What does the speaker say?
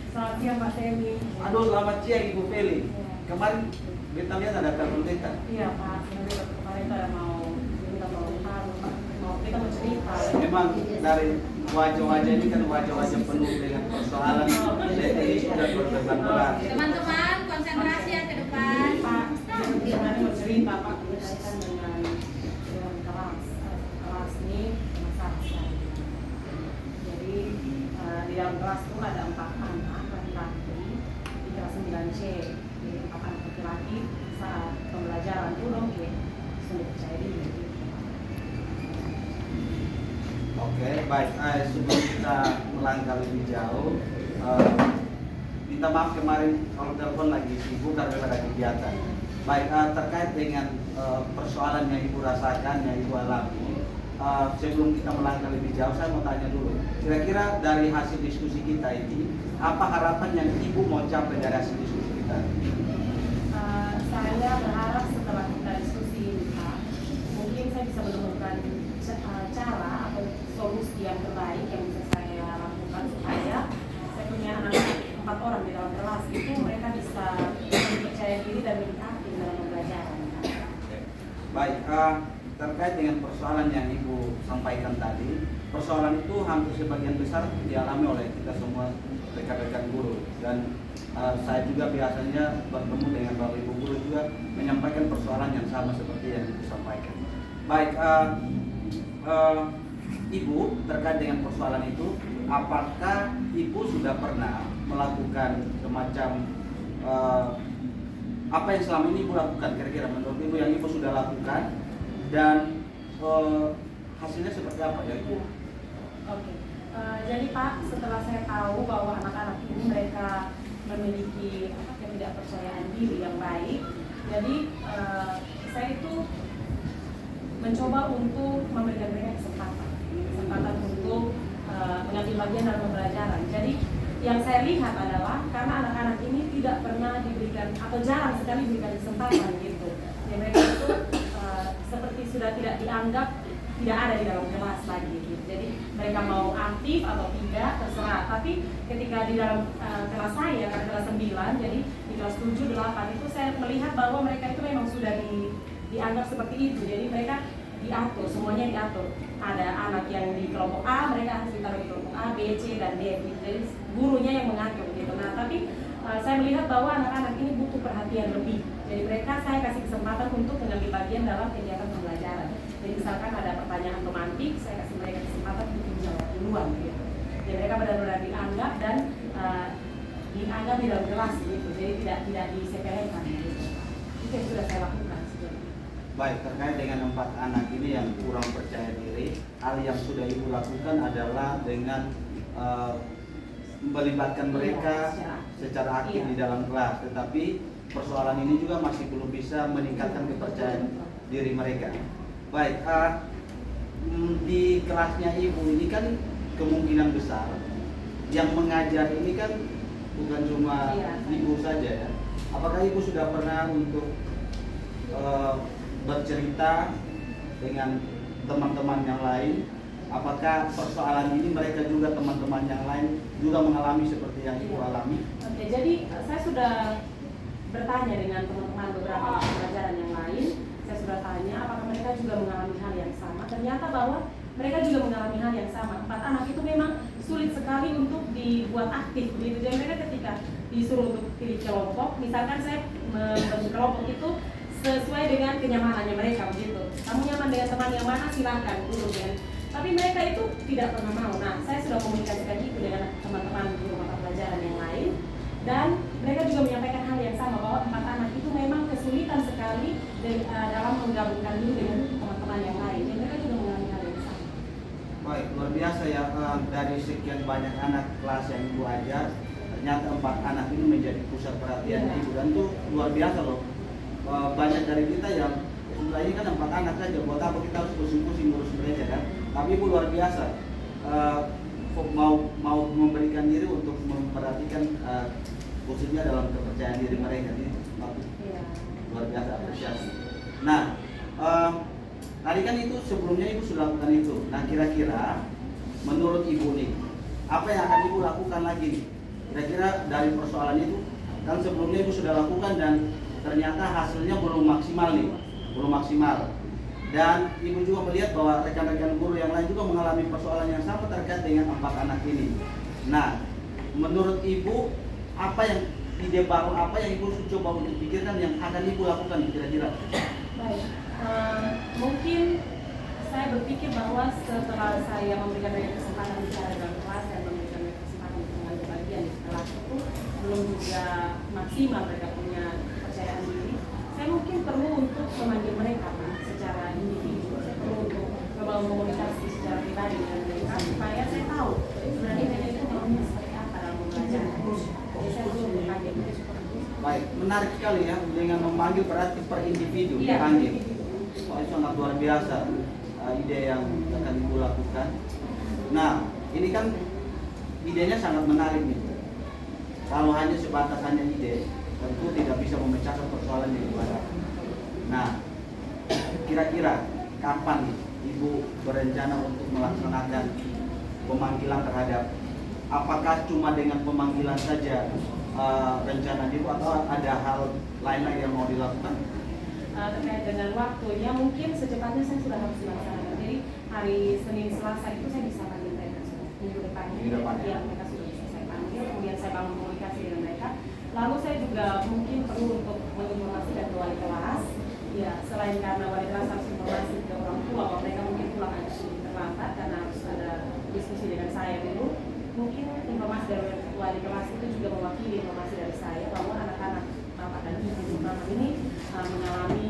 Selamat siang Pak Semi. Aduh, selamat siang Ibu Feli. Ya. Kemarin kita lihat ada telepon kita. Iya Pak, sebenarnya kemarin kita mau minta tolong Pak, kita mau cerita. Memang dari wajah-wajah ini kan wajah-wajah penuh dengan persoalan. Jadi sudah bertebar berat. Teman-teman, konsentrasi ya ke depan. Pak, sebenarnya mau cerita Pak berkaitan dengan kelas ini masalah sekali. Jadi di dalam kelas itu ada 4 anak laki-laki di kelas 9C. Jadi 4 anak laki-laki saat pembelajaran dulu sudah percaya diri. Oke, baik. Sebelum kita melangkah lebih jauh, minta maaf kemarin kalau telepon lagi sibuk karena ada kegiatan. Baik, terkait dengan persoalan yang Ibu rasakan, yang Ibu alami, sebelum kita melangkah lebih jauh, saya mau tanya dulu. Kira-kira dari hasil diskusi kita ini, apa harapan yang Ibu mau capai dari hasil diskusi kita? Saya berharap setelah kita diskusi ini Pak, mungkin saya bisa menemukan cara atau solusi yang terbaik yang bisa saya lakukan supaya saya punya anak 4 orang di dalam kelas itu mereka bisa lebih percaya diri dan lebih aktif dalam pembelajaran. Baik, terkait dengan persoalan yang Ibu sampaikan tadi, persoalan itu hampir sebagian besar dialami oleh kita semua rekan-rekan guru, dan saya juga biasanya bertemu dengan Bapak Ibu guru juga menyampaikan persoalan yang sama seperti yang Ibu sampaikan. Baik, Ibu terkait dengan persoalan itu, apakah Ibu sudah pernah melakukan semacam apa yang selama ini Ibu lakukan, kira-kira menurut Ibu yang Ibu sudah lakukan, dan hasilnya seperti apa ya Ibu? Oke. Jadi Pak, setelah saya tahu bahwa anak-anak ini mereka memiliki ketidakpercayaan diri yang baik, jadi saya itu mencoba untuk memberikan mereka kesempatan untuk mengambil bagian dalam pembelajaran. Jadi yang saya lihat adalah karena anak-anak ini tidak pernah diberikan atau jarang sekali diberikan kesempatan gitu. Jadi mereka itu seperti sudah tidak dianggap, tidak ada di dalam kelas lagi gitu. Jadi mereka mau aktif atau tidak terserah. Tapi ketika di dalam kelas saya, karena kelas 9, jadi di kelas 7, 8 itu saya melihat bahwa mereka itu memang sudah dianggap seperti itu. Jadi mereka diatur, semuanya diatur. Ada anak yang di kelompok A, mereka harus ditaruh di kelompok A, B, C, dan D. Jadi gurunya yang mengatur gitu. Nah, tapi saya melihat bahwa anak-anak ini butuh perhatian lebih. Jadi mereka saya kasih kesempatan untuk mengambil bagian dalam kegiatan pembelajaran. Jadi misalkan ada pertanyaan romantik, saya kasih mereka kesempatan untuk menjawab duluan gitu. Jadi mereka benar-benar dianggap dan dianggap di dalam kelas gitu. Jadi tidak disepelekan gitu. Itu yang sudah saya lakukan. Baik, terkait dengan 4 anak ini yang kurang percaya diri, hal yang sudah Ibu lakukan adalah dengan melibatkan mereka secara aktif di dalam kelas. Tetapi persoalan ini juga masih belum bisa meningkatkan kepercayaan diri mereka. Baik, di kelasnya Ibu ini kan kemungkinan besar yang mengajar ini kan bukan cuma Ibu saja ya. Apakah Ibu sudah pernah untuk bercerita dengan teman-teman yang lain? Apakah persoalan ini mereka juga, teman-teman yang lain juga mengalami seperti yang Ibu alami? Oke, jadi saya sudah bertanya dengan teman-teman beberapa pelajaran yang lain. Saya sudah tanya apakah mereka juga mengalami hal yang sama. Ternyata bahwa mereka juga mengalami hal yang sama. 4 anak itu memang sulit sekali untuk dibuat aktif begitu. Jadi mereka ketika disuruh untuk pilih kelompok, misalkan saya membentuk kelompok itu sesuai dengan kenyamanannya mereka begitu. Kamu nyaman dengan teman yang mana, silakan dulu kan. Tapi mereka itu tidak pernah mau. Nah, saya sudah komunikasikan itu dengan teman-teman guru mata pelajaran yang lain, dan mereka juga menyampaikan hal yang sama bahwa 4 anak itu memang kesulitan sekali dalam menggabungkan diri dengan teman-teman yang lain. Dan mereka juga mengalami hal yang sama. Baik, luar biasa ya, dari sekian banyak anak kelas yang Ibu ajar, ternyata 4 anak ini menjadi pusat perhatian Ibu, dan itu luar biasa loh. Banyak dari kita yang sebenarnya kan 4 anak saja, buat apa kita harus pusing-pusing ngurus mereka kan? Tapi Ibu luar biasa, mau memberikan diri untuk memperhatikan khususnya dalam kepercayaan diri mereka ini, luar biasa apresiasi. Nah, tadi kan itu sebelumnya Ibu sudah lakukan itu. Nah, kira-kira menurut Ibu nih, apa yang akan Ibu lakukan lagi nih Kira-kira dari persoalan itu kan sebelumnya ibu sudah lakukan dan ternyata hasilnya belum maksimal nih, belum maksimal. Dan ibu juga melihat bahwa rekan-rekan guru yang lain juga mengalami persoalan yang sama terkait dengan 4 anak ini. Nah, menurut ibu apa yang ide baru apa yang ibu coba untuk pikirkan yang akan ibu lakukan kira-kira? Baik, mungkin saya berpikir bahwa setelah saya memberikan mereka kesempatan bicara dalam kelas dan memberikan mereka kesempatan untuk mengambil bagian di kelas itu belum juga maksimal mereka punya kepercayaan diri. Saya mungkin perlu untuk memanggil mereka secara individu. Saya perlu untuk membangun komunikasi secara pribadi dengan mereka supaya saya tahu sebenarnya mereka itu maunya seperti apa dalam belajar. Jadi saya perlu memanggil mereka seperti itu. Baik, menarik sekali ya dengan memanggil berarti per individu Iya, dipanggil. individu. Oh, itu sangat luar biasa ide yang akan ibu lakukan. Nah, ini kan idenya sangat menarik nih. Kalau hanya sebatas hanya ide, tentu tidak bisa memecahkan persoalan yang dihadapi. Nah, kira-kira kapan nih ibu berencana untuk melaksanakan pemanggilan terhadap? Apakah cuma dengan pemanggilan saja rencana ibu atau ada hal lain lagi yang mau dilakukan? Terkait dengan waktunya mungkin secepatnya saya sudah harus dilaksanakan. Jadi hari Senin Selasa itu saya bisa panggil mereka minggu depan. Ya, mereka sudah bisa saya panggil. Kemudian saya bangun komunikasi dengan mereka. Lalu saya juga mungkin perlu untuk menginformasikan ke wali kelas. Ya, selain karena wali kelas harus informasi ke orang tua bahwa mereka mungkin pulang agak sedikit terlambat karena harus ada diskusi dengan saya dulu. Mungkin informasi dari wali kelas itu juga mewakili informasi dari saya bahwa anak-anak bapak dan ibu terutama ini mengalami